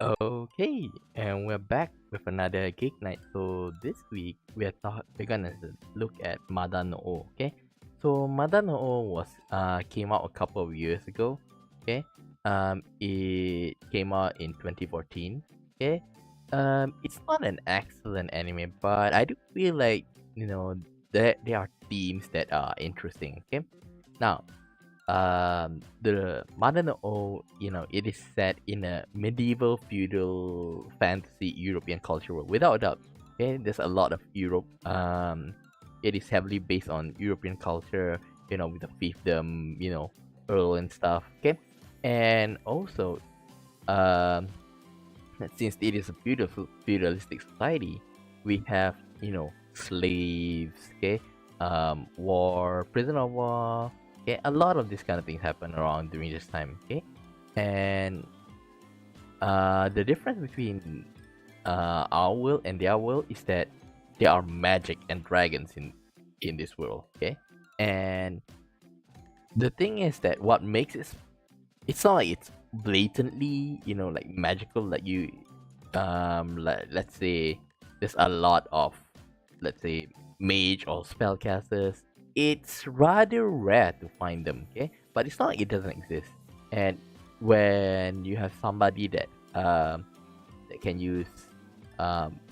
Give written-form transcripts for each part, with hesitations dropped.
Okay, and we're back with another Geek Night. So this week we're gonna look at Madan no O. Okay, so Madan no O was came out a couple of years ago. Okay, it came out in 2014. Okay, it's not an excellent anime, but I do feel like there are themes that are interesting. Okay, now the modern it is set in a medieval feudal fantasy European culture world, without a doubt. Okay, there's a lot of Europe. It is heavily based on European culture, with the fiefdom, earl and stuff. Okay, and also um since it is a beautiful feudalistic society, we have slaves. Okay, war, prisoner of war. Okay, a lot of these kind of things happen around during this time. Okay, and the difference between our world and their world is that there are magic and dragons in this world. Okay, and the thing is that what makes it's not like it's blatantly like magical, like let's say there's a lot of, let's say, mage or spellcasters. It's rather rare to find them. Okay, but it's not like it doesn't exist. And when you have somebody that can use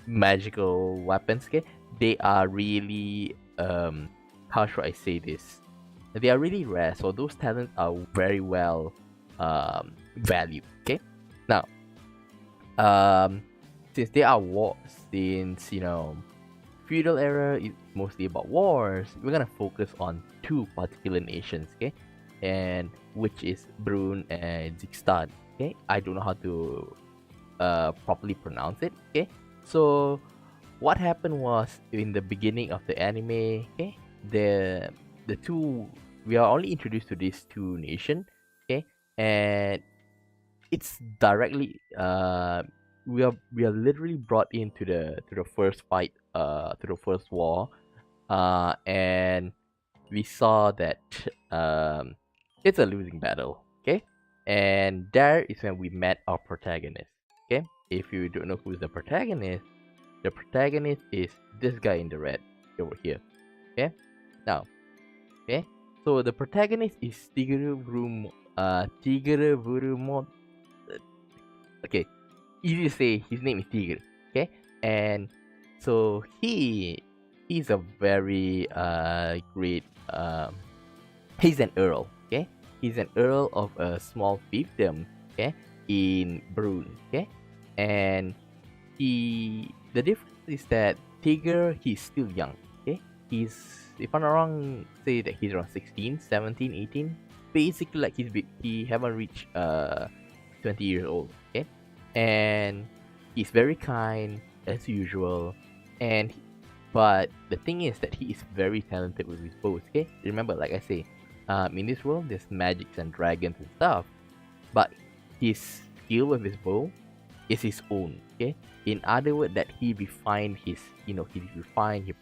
magical weapons, okay, they are really how should I say this, they are really rare, so those talents are very well valued. Okay, now um since they are wars, since feudal era is mostly about wars, we're gonna focus on two particular nations. Okay, and which is Brune and Zigstad. Okay, I don't know how to properly pronounce it. Okay, so what happened was, in the beginning of the anime, okay, the two, we are only introduced to these two nations. Okay, and it's directly we are literally brought into the first fight, to the first war, and we saw that um it's a losing battle. Okay, and there is when we met our protagonist. Okay, if you don't know who's the protagonist is this guy in the red over here. Okay, now, okay, so the protagonist is Tigre Vurumo. Okay, easy to say. His name is Tigre. Okay, and so he's a very great he's an earl. Okay, he's an earl of a small fiefdom. Okay, in Brune. Okay, and the difference is that Tigger, he's still young. Okay, he's, if I'm not wrong, say that he's around 16, 17, 18. Basically, like he haven't reached 20 years old. Okay, and he's very kind as usual. And but the thing is that he is very talented with his bows. Okay, remember, like I say, in this world there's magics and dragons and stuff, but his skill with his bow is his own. Okay, in other words, that he refined he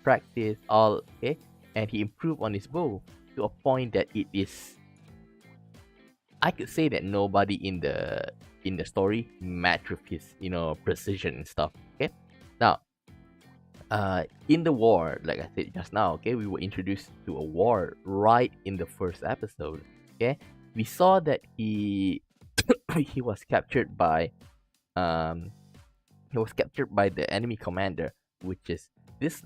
practiced all. Okay, and he improved on his bow to a point that it is, I could say that nobody in the story match with his precision and stuff. Okay, now in the war, like I said just now, okay, we were introduced to a war right in the first episode. Okay, we saw that he he was captured by um the enemy commander, which is this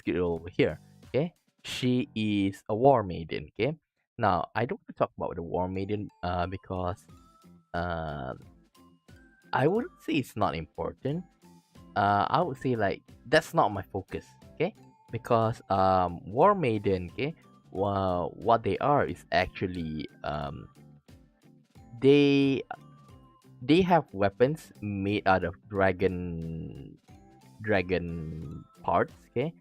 girl over here. Okay, she is a war maiden. Okay, now I don't want to talk about the war maiden because um I wouldn't say it's not important. I would say, like, that's not my focus. Okay, because war maiden, okay, well, what they are is actually they they have weapons made out of dragon parts. Okay,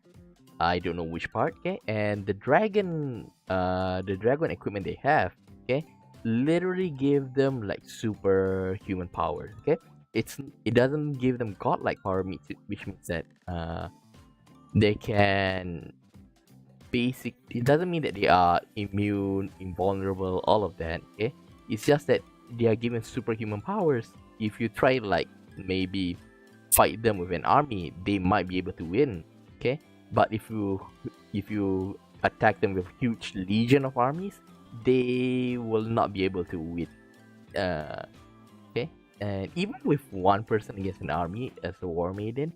I don't know which part. Okay, and the dragon equipment they have, okay, literally give them like superhuman powers. Okay, it doesn't give them godlike power, which means that they can basic. It doesn't mean that they are immune, invulnerable, all of that. Okay, it's just that they are given superhuman powers. If you try to, like, maybe fight them with an army, they might be able to win. Okay, but if you attack them with huge legion of armies, they will not be able to win. Okay, and even with one person against an army as a war maiden,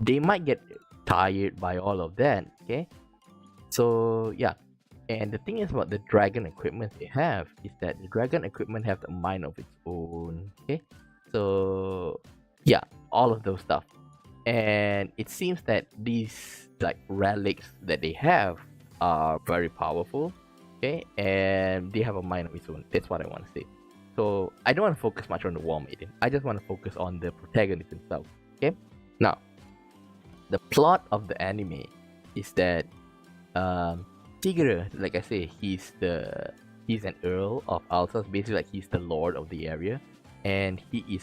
they might get tired by all of that. Okay, so yeah, and the thing is about the dragon equipment they have is that the dragon equipment have a mind of its own. Okay, so yeah, all of those stuff, and it seems that these like relics that they have are very powerful. Okay, and they have a mind of its own. That's what I want to say. So I don't want to focus much on the war maiden. I just want to focus on the protagonist himself. Okay, now the plot of the anime is that Tigre, like I say, he's an earl of Alsace, basically like he's the lord of the area, and he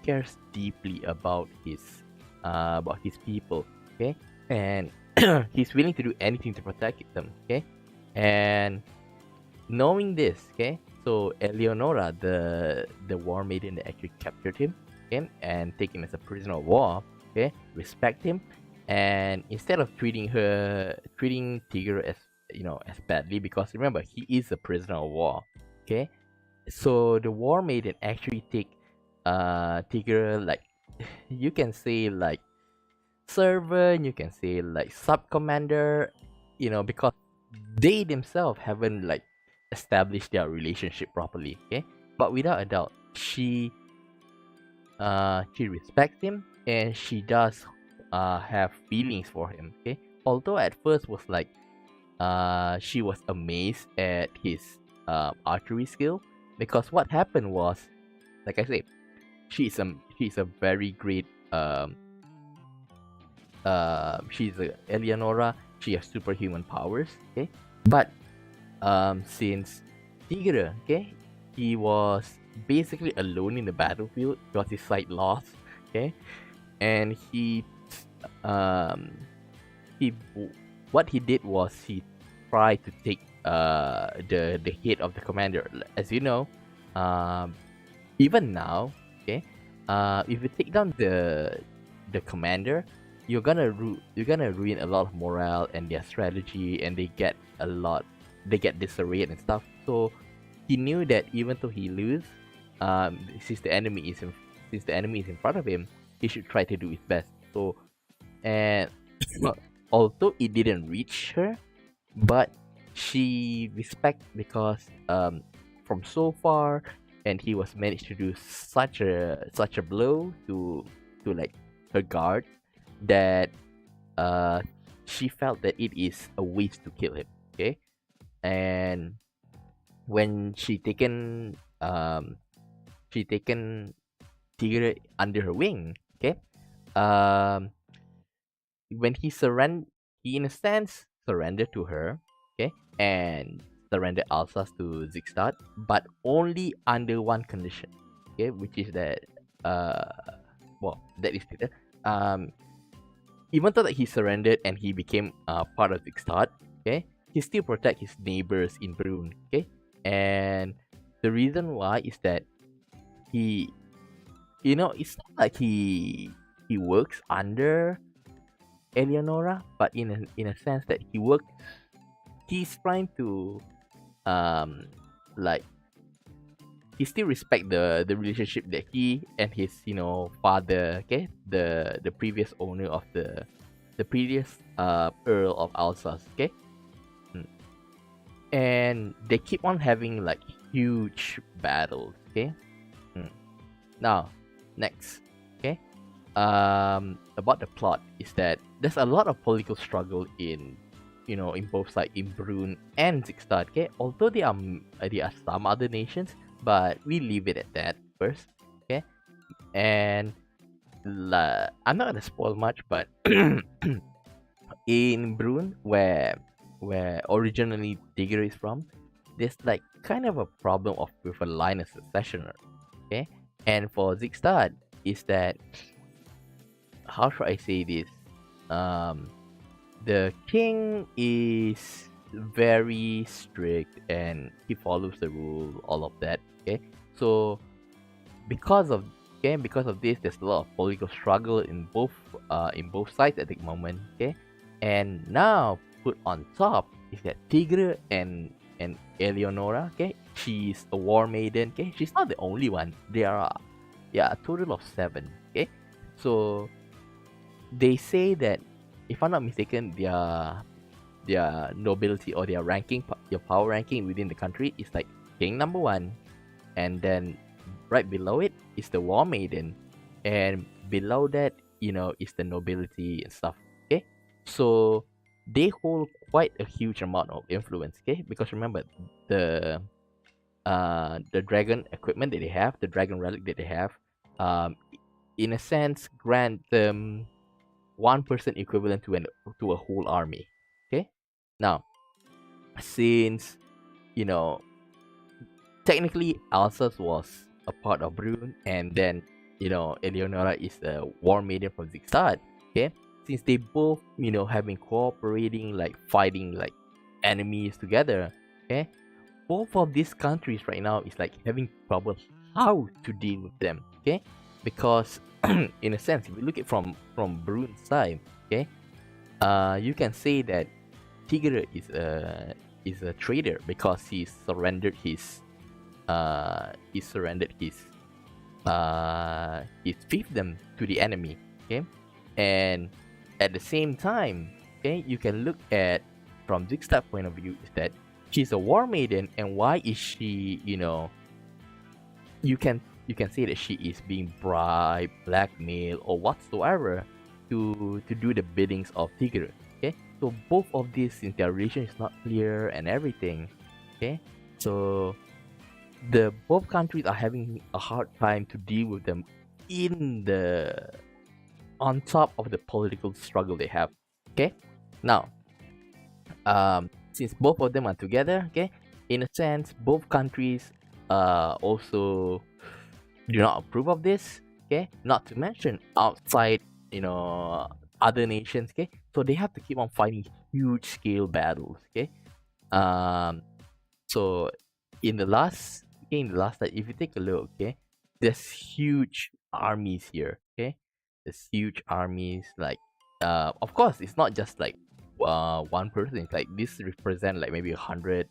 cares deeply about his people, okay, and he's willing to do anything to protect them, okay, and knowing this, okay, so Eleonora, the war maiden that actually captured him, okay, and take him as a prisoner of war, okay, respect him, and instead of treating Tigre as as badly, because remember he is a prisoner of war, okay, so the war maiden actually take Tigre like you can say like servant, you can say like sub commander, because they themselves haven't like established their relationship properly, okay, but without a doubt she respects him, and she does have feelings for him, okay, although at first was like she was amazed at his archery skill, because what happened was, like I said, she's a very great she's a Eleonora. She has superhuman powers, okay, but since Tigre, okay, he was basically alone in the battlefield because his sight lost, okay, and um he what he did was he tried to take the head of the commander. As you know, even now, okay, if you take down the commander, you're gonna ruin a lot of morale and their strategy, and they get disarrayed and stuff. So he knew that even though he lose, since the enemy is in front of him, he should try to do his best. So, and although it didn't reach her, but she respect because from so far, and he was managed to do such a blow to like her guard, that she felt that it is a waste to kill him, okay, and when she taken Tigre under her wing, okay, um when he in a sense surrendered to her, okay, and surrendered Alsace to Zigstad, but only under one condition, okay, which is that that is stated. Even though that he surrendered and he became part of Zigstad, okay, he still protect his neighbors in Brunn, okay, and the reason why is that he, it's not like he works under Eleonora, but in a sense that he's trying to like he still respect the relationship that he and his father, okay, the previous owner of the previous Earl of Alsace, okay. And they keep on having like huge battles, okay. Now next, okay, about the plot is that there's a lot of political struggle in both sides, in Brunn and Zigstad, okay, although there are some other nations, but we leave it at that first, okay. And I'm not gonna spoil much, but in Brunn, where originally Tigre is from, there's like kind of a problem with a line of succession, okay. And for Zigstad is that, how should I say this? The king is very strict and he follows the rule, all of that. Okay, so because of Okay, because of this, there's a lot of political struggle in both sides at the moment. Okay, and now put on top is that Tigre and Eleonora. Okay, she's a war maiden. Okay, she's not the only one. There are, yeah, a total of 7. Okay, so they say that, if I'm not mistaken, their nobility or their ranking, their power ranking within the country is like king number 1, and then right below it is the war maiden, and below that, is the nobility and stuff. Okay, so they hold quite a huge amount of influence. Okay, because remember, the the dragon equipment that they have, the dragon relic that they have, um in a sense grant them 1% equivalent to a whole army. Okay, now, since, you know technically Alsace was a part of Brune, and then, Eleonora is a war maiden from Zigstad. Okay, since they both, have been cooperating, like fighting like enemies together. Okay, both of these countries right now is like having trouble how to deal with them. Okay, because in a sense, if you look at from Brune's side, okay, you can say that Tigre is a traitor because he surrendered his fiefdom to the enemy. Okay, and at the same time, okay, you can look at from Zigstad's point of view is that she's a war maiden, and why is she, you can say that she is being bribed, blackmailed, or whatsoever to do the biddings of Tigre. Okay, so both of these, since their relation is not clear and everything. Okay, so the both countries are having a hard time to deal with them in the on top of the political struggle they have. Okay, now, since both of them are together, okay, in a sense, both countries also do not approve of this. Okay, not to mention outside, other nations. Okay, so they have to keep on fighting huge scale battles. Okay, um so in the last time, if you take a look, okay, there's huge armies here. Okay, there's huge armies, like, of course, it's not just like one person. It's like this represent like maybe 100,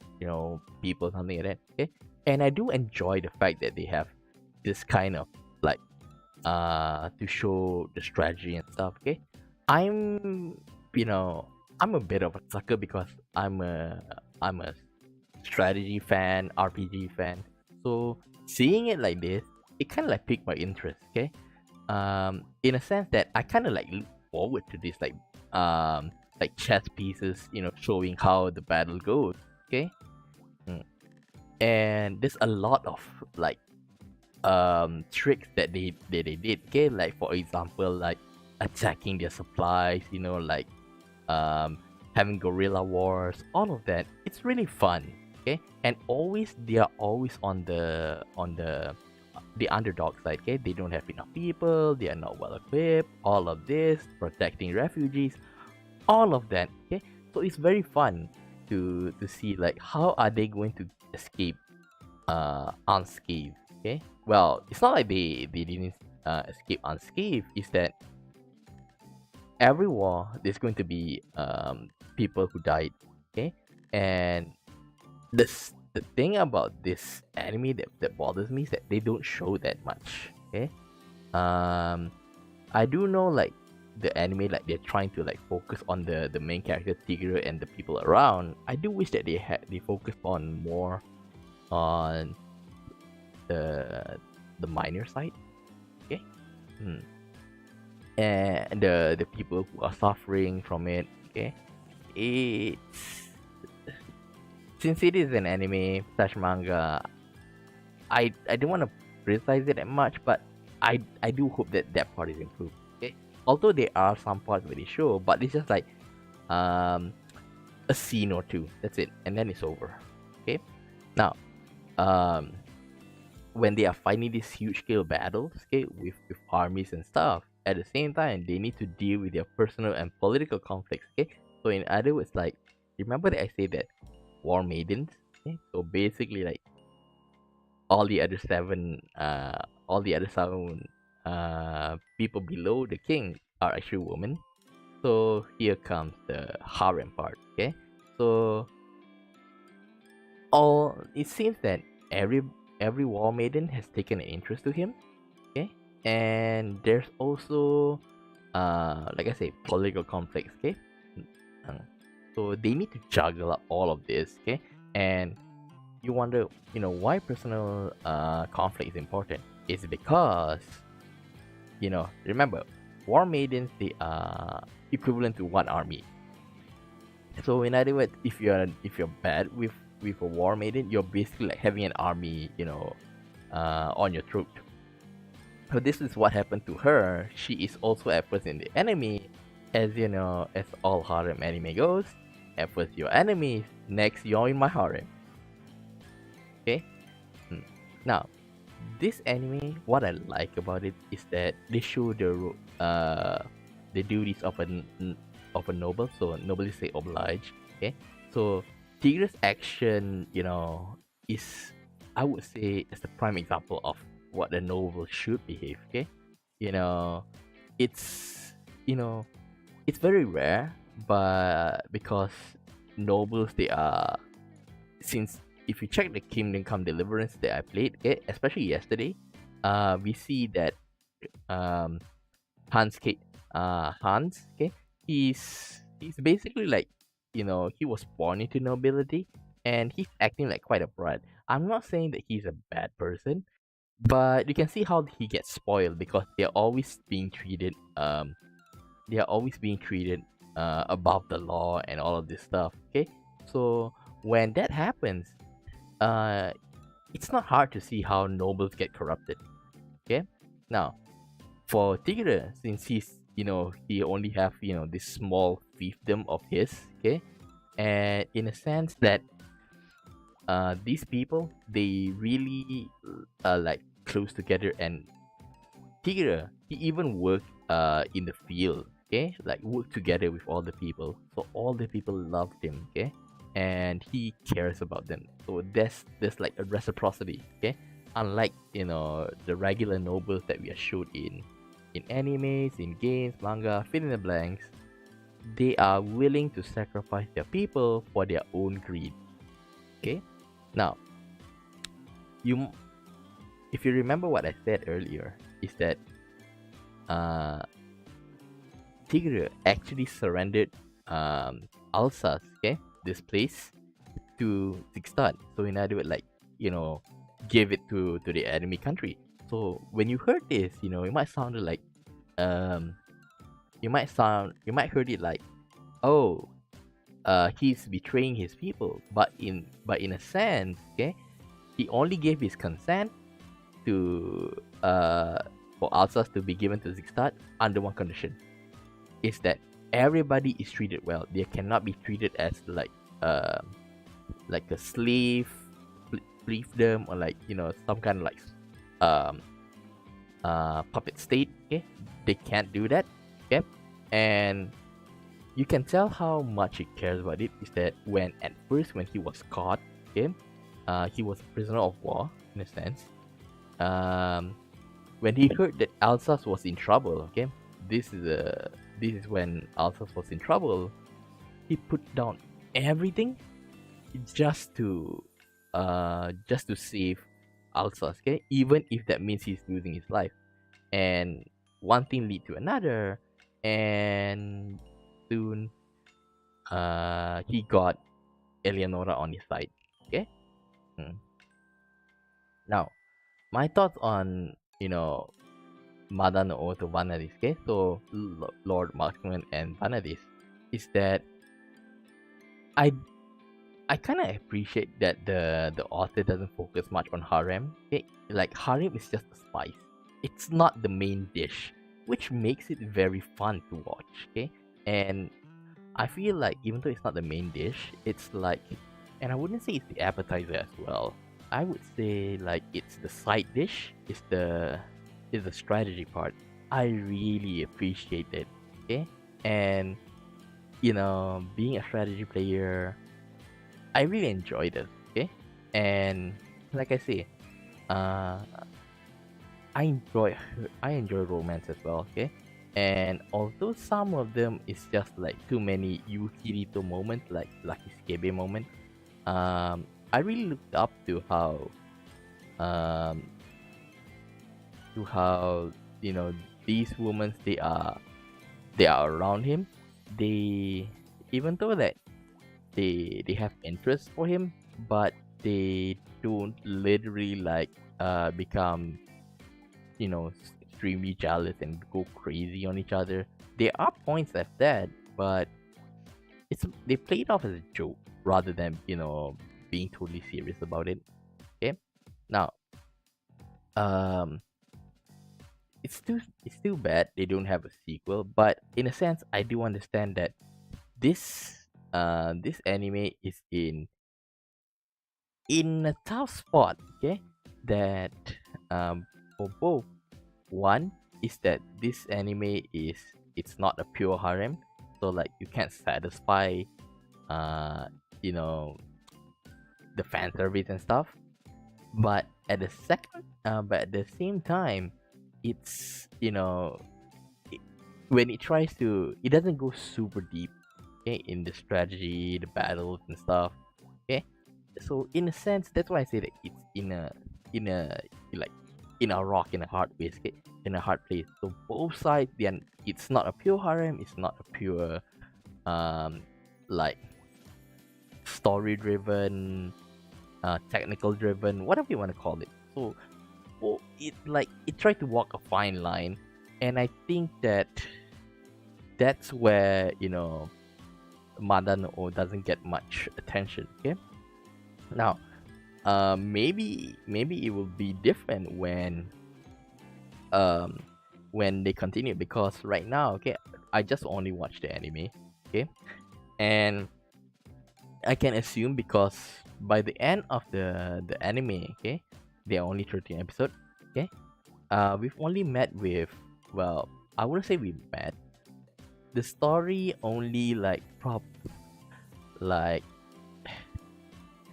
people, something like that. Okay, and I do enjoy the fact that they have this kind of, like, to show the strategy and stuff. Okay, I'm you know I'm a bit of a sucker because I'm a strategy fan, RPG fan. So seeing it like this, it kind of like piqued my interest. Okay, in a sense that I kind of like look forward to this, like chess pieces, showing how the battle goes. Okay. Mm. And there's a lot of, like, tricks that they did. Okay, like for example, like attacking their supplies, like, having guerrilla wars, all of that. It's really fun. Okay, and always they are always on the underdog side. Okay, they don't have enough people, they are not well equipped, all of this, protecting refugees, all of that. Okay, so it's very fun to see, like, how are they going to escape unscathed. Okay, well, it's not like they didn't escape unscathed. Is that every war there's going to be people who died. Okay, and the thing about this anime that bothers me is that they don't show that much. Okay, um I do know, like, the anime, like, they're trying to, like, focus on the main character Tigre and the people around. I do wish that they focused on more on the minor side. Okay. Hmm. And the people who are suffering from it. Okay, it's since it is an anime slash manga, I don't want to criticize it that much, but I do hope that that part is improved. Okay, although there are some parts where they show, but it's just like um a scene or two. That's it, and then it's over. Okay, now, um when they are fighting these huge scale battles, okay, with armies and stuff, at the same time they need to deal with their personal and political conflicts. Okay, so in other words, like, remember that I say that war maidens. Okay, so basically, like, all the other seven people below the king are actually women. So here comes the harem part. Okay, so all it seems that every every war maiden has taken an interest to him. Okay, and there's also like I say, political conflicts. Okay, Uh, so they need to juggle up all of this. Okay, and you wonder, why personal conflict is important. It's because, remember, war maidens, they are equivalent to one army. So in other words, if you're bad with a war maiden, you're basically like having an army, on your throat. So this is what happened to her. She is also at first in the enemy, as all harem anime goes. At first you're enemies, next you're in my harem. Okay. Hmm. Now, this anime, what I like about it is that they show the duties of a noble. So noble is say oblige. Okay, so Tigre's action, is, I would say, is the prime example of what a noble should behave. Okay, you know, it's you know it's very rare, but because nobles, they are, since if you check the Kingdom Come Deliverance that I played, okay, especially yesterday, we see that um Hans, okay, he's basically like, he was born into nobility, and he's acting like quite a brat. I'm not saying that he's a bad person, but you can see how he gets spoiled because they are always being treated above the law and all of this stuff. Okay, so when that happens, uh, it's not hard to see how nobles get corrupted. Okay, now for Tigre, since he only have this small fiefdom of his. Okay, and in a sense that these people, they really are like close together, and Tigre, he even worked in the field. Okay, like work together with all the people, so all the people loved him. Okay, and he cares about them. So there's like a reciprocity. Okay, unlike the regular nobles that we are showed in animes, in games, manga, fill in the blanks. They are willing to sacrifice their people for their own greed. Okay, now you if you remember what I said earlier, is that uh Tigre actually surrendered Alsace, okay, this place, to Zigstad. So in other words, like, give it to the enemy country. So when you heard this, it might sound like um you might heard it like, oh, he's betraying his people, but in a sense, okay, he only gave his consent to for Alsace to be given to Zigstad under one condition, is that everybody is treated well. They cannot be treated as like a slave, them, or like some kind of like um puppet state. Okay, they can't do that. Okay, and you can tell how much he cares about it is that when at first when he was caught, okay, he was a prisoner of war in a sense. Um, when he heard that Alsace was in trouble, okay, this is when Alsace was in trouble. He put down everything just to save Alsace, okay, even if that means he's losing his life. And one thing lead to another, and soon he got Eleonora on his side. Okay. Mm. Now, my thoughts on Madan or to Vanadis. Okay, so Lord Markman and Vanadis is that I I kind of appreciate that the author doesn't focus much on harem. Okay, like harem is just a spice. It's not the main dish, which makes it very fun to watch. Okay, and I feel like even though it's not the main dish, it's like, and I wouldn't say it's the appetizer as well. I would say like it's the side dish. It's the strategy part. I really appreciate it. Okay, and being a strategy player, I really enjoyed it. Okay, and like I say, uh, I enjoy romance as well. Okay, and although some of them is just like too many Yukirito moments, like Lucky Skebe moment, I really looked up um to how you know these women they are around him. They, even though that they have interest for him, but they don't literally like become extremely jealous and go crazy on each other. There are points like that, but they play it off as a joke rather than being totally serious about it. Okay, now um it's too bad they don't have a sequel, but in a sense I do understand that this anime is in a tough spot. Okay, that for both. One is that this anime it's not a pure harem, so like you can't satisfy uh you know the fan service and stuff. But at the same time, it's it, when it tries to, it doesn't go super deep, okay, in the strategy, the battles and stuff. Okay, so in a sense, that's why I say that it's in a like in a rock in a hard place, okay? In a hard place. So both sides, then it's not a pure harem, it's not a pure um like story driven, technical driven, whatever you want to call it. So it tried to walk a fine line, and I think that's where Madan doesn't get much attention. Okay, now maybe it will be different um when they continue, because right now, okay, I just only watch the anime. Okay, and I can assume because by the end of the anime, okay, there are only 13 episodes. Okay, we've only met with, well, I wouldn't say we met. The story only like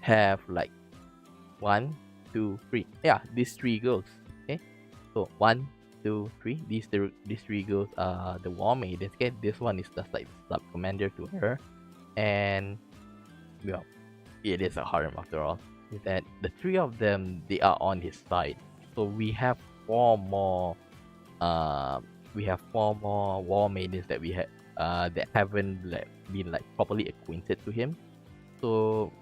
have like one, two, three. Yeah, these three girls. Okay, so one, two, three. These three girls are the war maidens. Okay, this one is just like the sub commander to her, and well, it is a harem after all. Is that the three of them? They are on his side. So four more. Uh, we have four more war maidens that haven't been like properly acquainted to him. So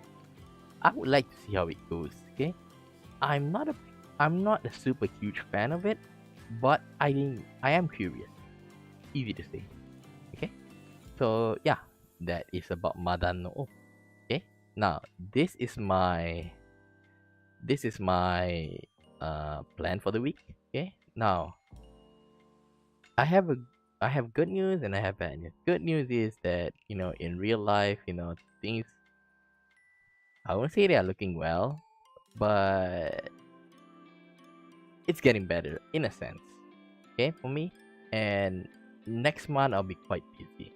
I would like to see how it goes. Okay, I'm not a I'm not a super huge fan of it, but I am curious. Easy to say. Okay, so yeah, that is about Madan no. Okay, now this is my plan for the week. Okay, now I have a I have good news and I have bad news. Good news is that in real life, things, I won't say they are looking well, but it's getting better in a sense. Okay, for me. And next month I'll be quite busy.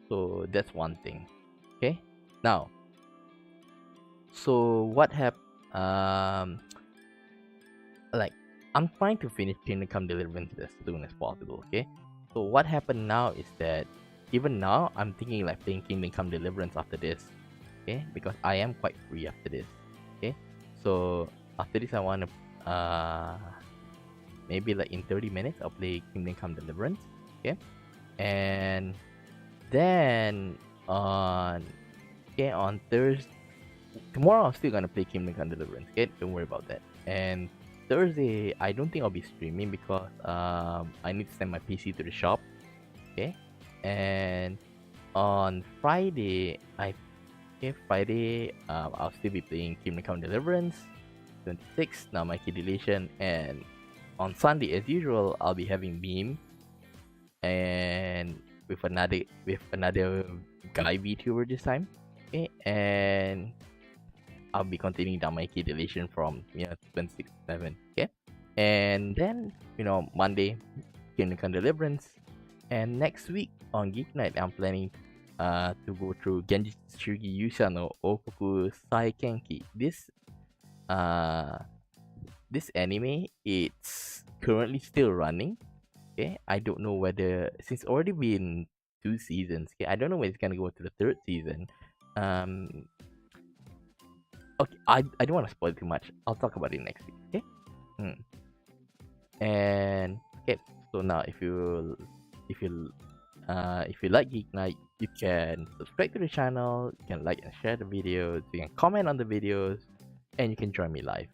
So that's one thing. Okay. Now, so what happened? Like I'm trying to finish Kingdom Come Deliverance as soon as possible. Okay. So what happened now is that even now I'm thinking like playing Kingdom Come Deliverance after this. Okay, because I am quite free after this. Okay. So after this I wanna maybe like in 30 minutes I'll play Kingdom Come Deliverance. Okay. And then on Thursday, tomorrow I'm still gonna play Kingdom Come Deliverance. Okay, don't worry about that. And Thursday I don't think I'll be streaming because I need to send my PC to the shop. Okay. And on Friday I'll still be playing Kingdom Come Deliverance 26 now my key deletion, and on Sunday as usual I'll be having meme and with another guy VTuber this time. Okay, and I'll be continuing down my key deletion from 26 7. Okay, and then Monday Kingdom Come Deliverance, and next week on Geek Night I'm planning to go through Genji Tsurugi Yusha no Okuku Saikenki. This anime, it's currently still running. Okay, I don't know whether, since already been 2 seasons. Okay, I don't know when it's gonna go to the third season. Um, okay, I don't want to spoil too much. I'll talk about it next week. Okay. Mm. And okay, so now if you like Geek Night, you can subscribe to the channel, you can like and share the videos, you can comment on the videos, and you can join me live.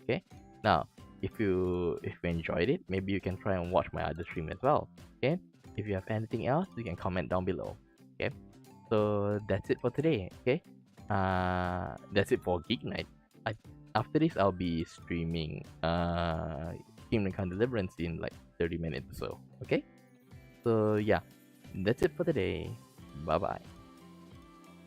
Okay. Now, if you enjoyed it, maybe you can try and watch my other stream as well. Okay. If you have anything else, you can comment down below. Okay. So that's it for today. Okay. That's it for Geek Night. After this, I'll be streaming Kingdom Come Deliverance in like 30 minutes or so. Okay. So yeah, that's it for today. Bye bye.